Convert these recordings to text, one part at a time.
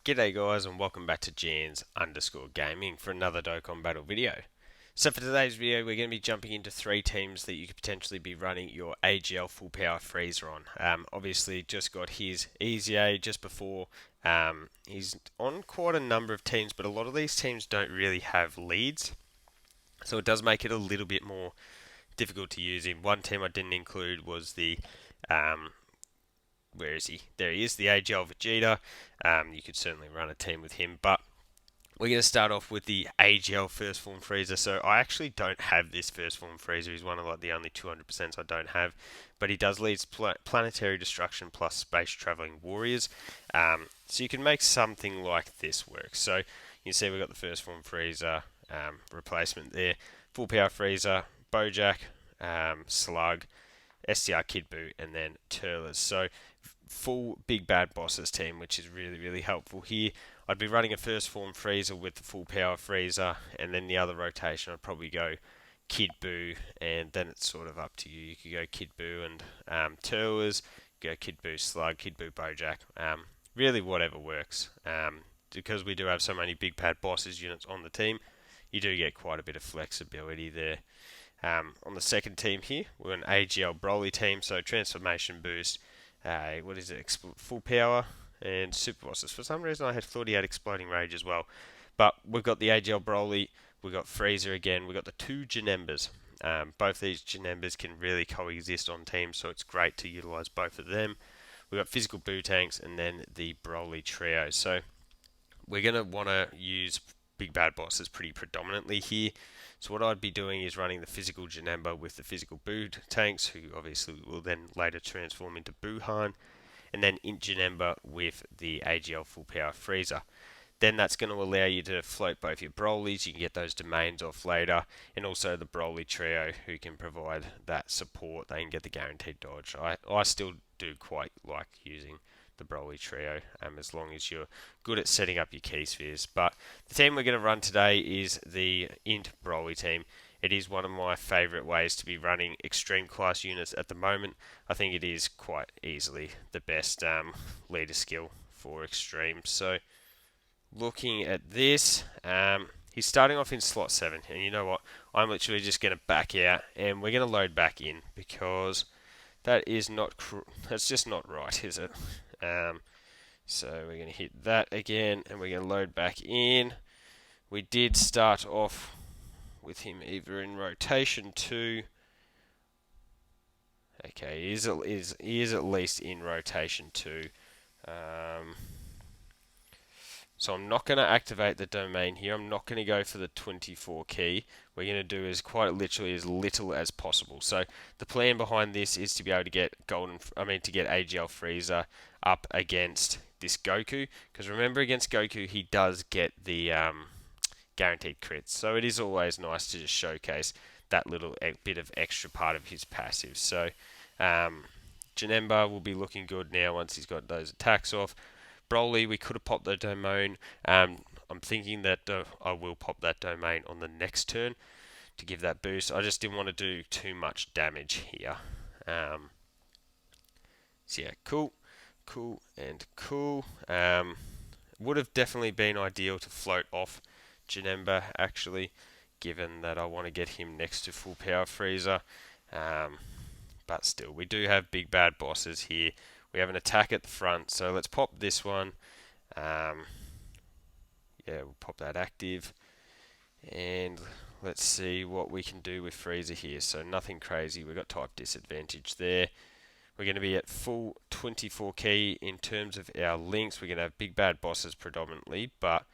G'day guys and welcome back to Jans_gaming for another Dokkan battle video. So for today's video we're going to be jumping into three teams that you could potentially be running your AGL full power Frieza on. Obviously just got his EZA just before. He's on quite a number of teams, but a lot of these teams don't really have leads. So it does make it a little bit more difficult to use him. One team I didn't include was the where is he? There he is, the AGL Vegeta. You could certainly run a team with him, but we're going to start off with the AGL First Form Frieza. So I actually don't have this First Form Frieza. He's one of the only 200% I don't have, but he does lead Planetary Destruction plus Space Traveling Warriors. So you can make something like this work. So you can see we've got the First Form Frieza replacement there. Full Power Frieza, Bojack, Slug, STR Kid Buu, and then Turles. So full big bad bosses team, which is really helpful here. I'd be running a first form Frieza with the full power Frieza, and then the other rotation I'd probably go Kid Buu, and then it's sort of up to you. You could go Kid Buu and Turles, go Kid Buu Slug, Kid Buu Bojack, really whatever works. Because we do have so many big bad bosses units on the team, you do get quite a bit of flexibility there. On the second team here, we're an AGL Broly team, so transformation boost, full power and super bosses. For some reason I had thought he had exploding rage as well, but we've got the AGL Broly, we've got Frieza again, we've got the two Janembas. Both these Janembas can really coexist on teams, so it's great to utilize both of them. We've got physical Buu tanks and then the Broly trio. So we're going to want to use big bad bosses pretty predominantly here. So what I'd be doing is running the physical Janemba with the physical Buu tanks, who obviously will then later transform into Buuhan, and then Int Janemba with the AGL full power Frieza. Then that's going to allow you to float both your Brolys, you can get those domains off later, and also the Broly trio who can provide that support, they can get the guaranteed dodge. I still do quite like using the Broly trio, as long as you're good at setting up your key spheres. But the team we're going to run today is the Int Broly team. It is one of my favourite ways to be running extreme class units at the moment. I think it is quite easily the best leader skill for extreme. So looking at this, he's starting off in slot 7, and you know what, I'm literally just going to back out and we're going to load back in, because that's just not right, is it? So we're going to hit that again and we're going to load back in. We did start off with him either in rotation 2. Okay, he is at least in rotation 2. So I'm not going to activate the domain here. I'm not going to go for the 24 key. What we're going to do is quite literally as little as possible. So the plan behind this is to be able to get to get AGL Frieza up against this Goku. Because remember, against Goku he does get the guaranteed crits. So it is always nice to just showcase that little bit of extra part of his passive. So Janemba will be looking good now once he's got those attacks off. Broly, we could have popped the domain. I'm thinking that I will pop that domain on the next turn to give that boost. I just didn't want to do too much damage here. So yeah, cool. Would have definitely been ideal to float off Janemba, actually, given that I want to get him next to full power Frieza. But still, we do have big bad bosses here. We have an attack at the front, so let's pop this one. Yeah, we'll pop that active. And let's see what we can do with Frieza here. So nothing crazy, we've got type disadvantage there. We're going to be at full 24 key in terms of our links. We're going to have big bad bosses predominantly, but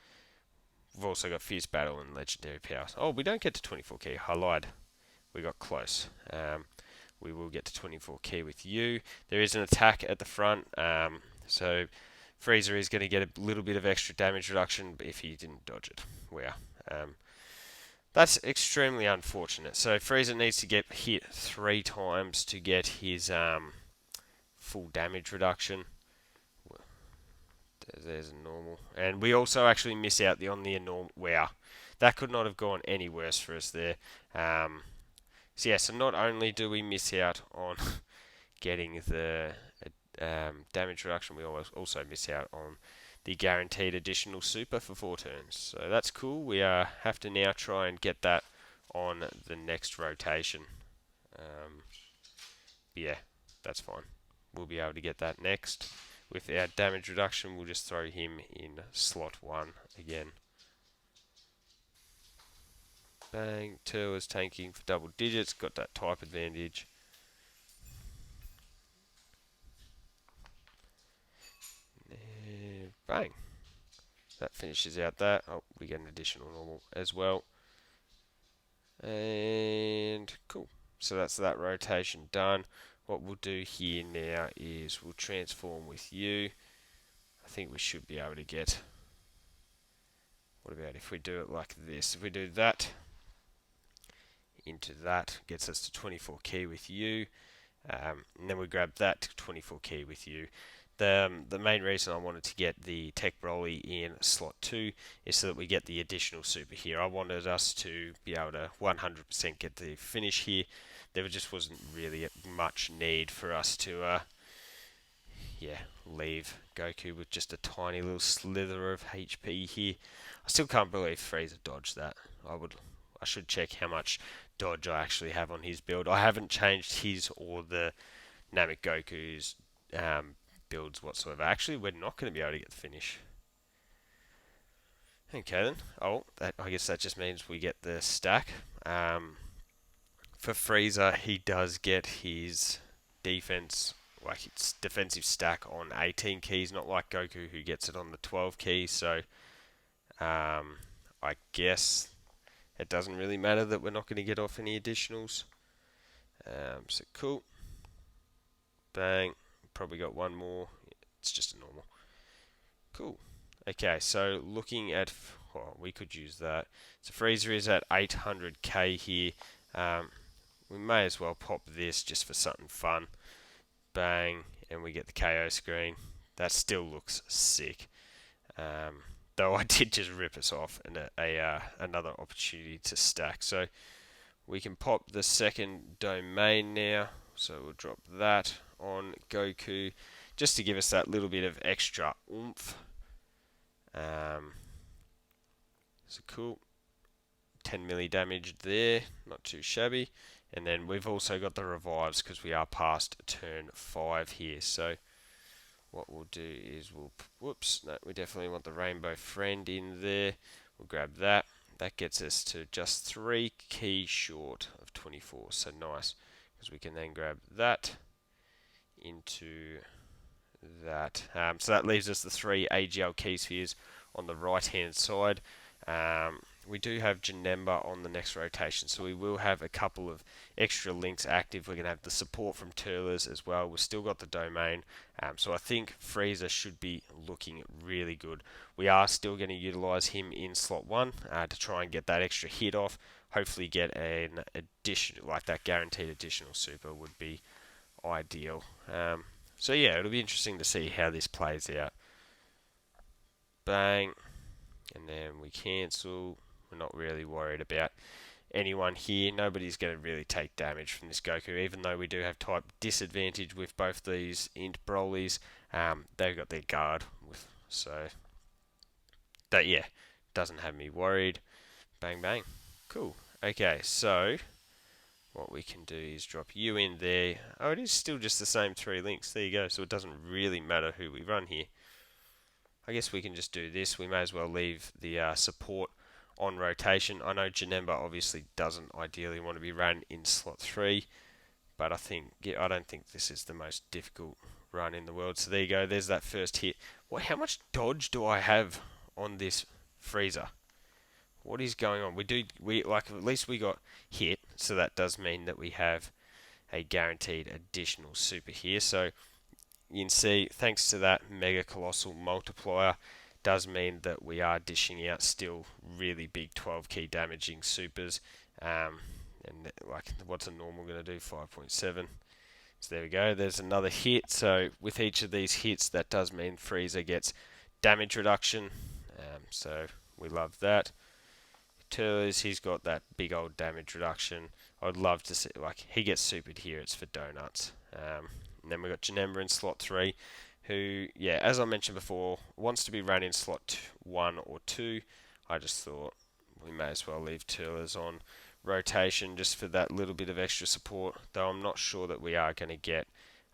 we've also got fierce battle and legendary power. Oh, we don't get to 24 key, I lied. We got close. We will get to 24 key with you. There is an attack at the front, so Frieza is going to get a little bit of extra damage reduction if he didn't dodge it. Wow. That's extremely unfortunate. So Frieza needs to get hit 3 times to get his full damage reduction. There's a normal. And we also actually miss out on the normal. Wow. That could not have gone any worse for us there. So yeah, so not only do we miss out on getting the damage reduction, we also miss out on the guaranteed additional super for 4 turns. So that's cool. We have to now try and get that on the next rotation. Yeah, that's fine. We'll be able to get that next. With our damage reduction, we'll just throw him in slot 1 again. Bang, Turtle is tanking for double digits, got that type advantage. And bang. That finishes out that. Oh, we get an additional normal as well. And cool. So that's that rotation done. What we'll do here now is we'll transform with you. I think we should be able to get... What about if we do it like this? If we do that into that, gets us to 24 key with you. And then we grab that to 24 key with you. The main reason I wanted to get the Tech Broly in slot 2 is so that we get the additional super here. I wanted us to be able to 100% get the finish here. There just wasn't really much need for us to leave Goku with just a tiny little slither of HP here. I still can't believe Frieza dodged that. I should check how much dodge I actually have on his build. I haven't changed his or the Namek Goku's builds whatsoever. Actually, we're not going to be able to get the finish. Okay then. Oh, I guess that just means we get the stack. For Frieza, he does get his defense, like its defensive stack on 18 keys, not like Goku who gets it on the 12 keys. So I guess it doesn't really matter that we're not going to get off any additionals. So cool. Bang. Probably got one more. It's just a normal. Cool. Okay, so looking at... Well, we could use that. So Frieza is at 800k here. We may as well pop this just for something fun. Bang. And we get the KO screen. That still looks sick. Though I did just rip us off and another opportunity to stack. So we can pop the second domain now. So we'll drop that on Goku just to give us that little bit of extra oomph. So cool. 10 milli damage there, not too shabby. And then we've also got the revives because we are past turn 5 here. So what we'll do is we definitely want the Rainbow Friend in there. We'll grab that. That gets us to just 3 keys short of 24. So nice. Because we can then grab that into that. So that leaves us the 3 AGL key spheres on the right hand side. We do have Janemba on the next rotation, so we will have a couple of extra links active. We're going to have the support from Turles as well. We've still got the domain, so I think Frieza should be looking really good. We are still going to utilise him in slot 1 to try and get that extra hit off. Hopefully get an addition, like that guaranteed additional super would be ideal. So yeah, it'll be interesting to see how this plays out. Bang. And then we cancel. We're not really worried about anyone here. Nobody's going to really take damage from this Goku, even though we do have type disadvantage with both these Int Brolys. They've got their guard, so that, yeah, doesn't have me worried. Bang, bang. Cool. Okay, so what we can do is drop you in there. Oh, it is still just the same 3 links. There you go. So it doesn't really matter who we run here. I guess we can just do this. We may as well leave the support on rotation. I know Janemba obviously doesn't ideally want to be run in slot 3, but I don't think this is the most difficult run in the world. So there you go. There's that first hit. How much dodge do I have on this Frieza? What is going on? At least we got hit, so that does mean that we have a guaranteed additional super here. So you can see, thanks to that Mega Colossal Multiplier, does mean that we are dishing out still really big 12 key damaging supers. And what's a normal going to do? 5.7. So there we go. There's another hit. So with each of these hits, that does mean Frieza gets damage reduction. So we love that. Turles, he's got that big old damage reduction. I'd love to see, he gets supered here. It's for donuts. And then we've got Janemba in slot 3. who, yeah, as I mentioned before, wants to be run in slot 1 or 2. I just thought we may as well leave Turles on rotation just for that little bit of extra support, though I'm not sure that we are going to get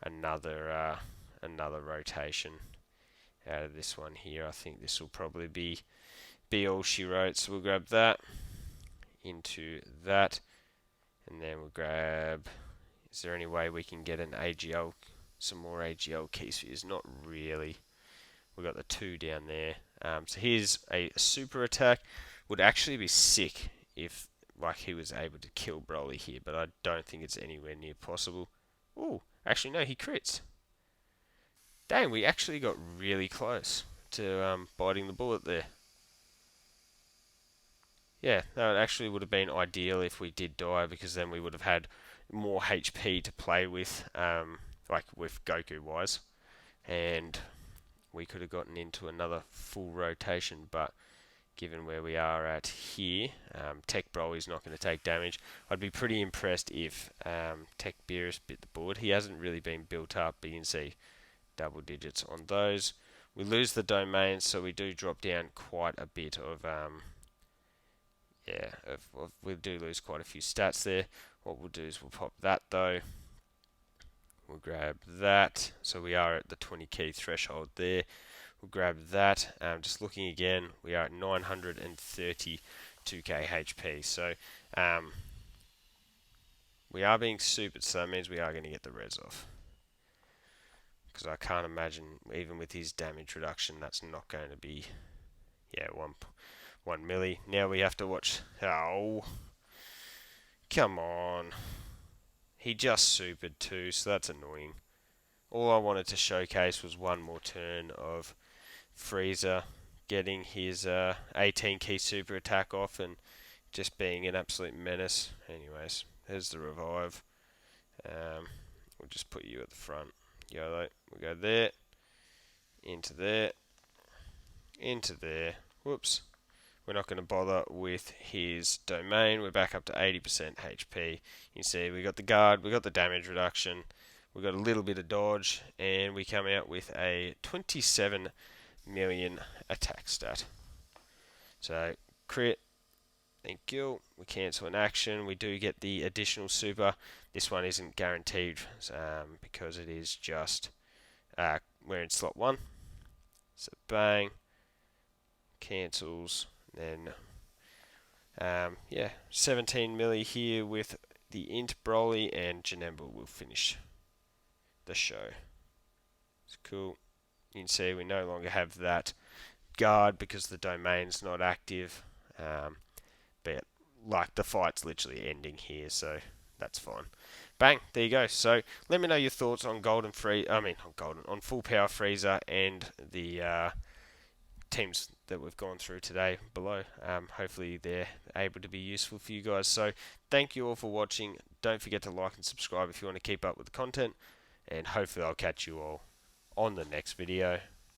another rotation out of this one here. I think this will probably be all she wrote, so we'll grab that into that, and then we'll grab, is there any way we can get an AGL, some more AGL key spheres? Not really. We've got the 2 down there. So here's a super attack. Would actually be sick if like he was able to kill Broly here, but I don't think it's anywhere near possible. Ooh, actually no, he crits. Dang, we actually got really close to biting the bullet there. Yeah, that actually would have been ideal if we did die, because then we would have had more HP to play with, like with Goku wise, and we could have gotten into another full rotation. But given where we are at here, Tech Broly's not going to take damage. I'd be pretty impressed if Tech Beerus bit the board. He hasn't really been built up, but you can see double digits on those. We lose the domain, so we do drop down quite a bit of we do lose quite a few stats there. What we'll do is we'll pop that though. We'll grab that. So we are at the 20 key threshold there. We'll grab that. Just looking again, we are at 932k HP. So we are being supered, so that means we are going to get the res off. Because I can't imagine, even with his damage reduction, that's not going to be, yeah, 1 milli. Now we have to watch. Oh, come on. He just supered too, so that's annoying. All I wanted to showcase was one more turn of Frieza getting his 18 key super attack off and just being an absolute menace. Anyways, there's the revive. We'll just put you at the front. YOLO. We'll go there, into there, into there. Whoops. We're not going to bother with his domain. We're back up to 80% HP. You can see we got the guard, we got the damage reduction, we got a little bit of dodge, and we come out with a 27 million attack stat. So crit, thank you. We cancel an action. We do get the additional super. This one isn't guaranteed because it is just we're in slot 1. So bang, cancels. Then, 17 milli here with the Int Broly, and Janemba will finish the show. It's cool. You can see we no longer have that guard because the domain's not active. But like the fight's literally ending here, so that's fine. Bang, there you go. So let me know your thoughts on on Full Power Frieza and the teams that we've gone through today below. Hopefully they're able to be useful for you guys. So thank you all for watching. Don't forget to like and subscribe if you want to keep up with the content, and hopefully I'll catch you all on the next video.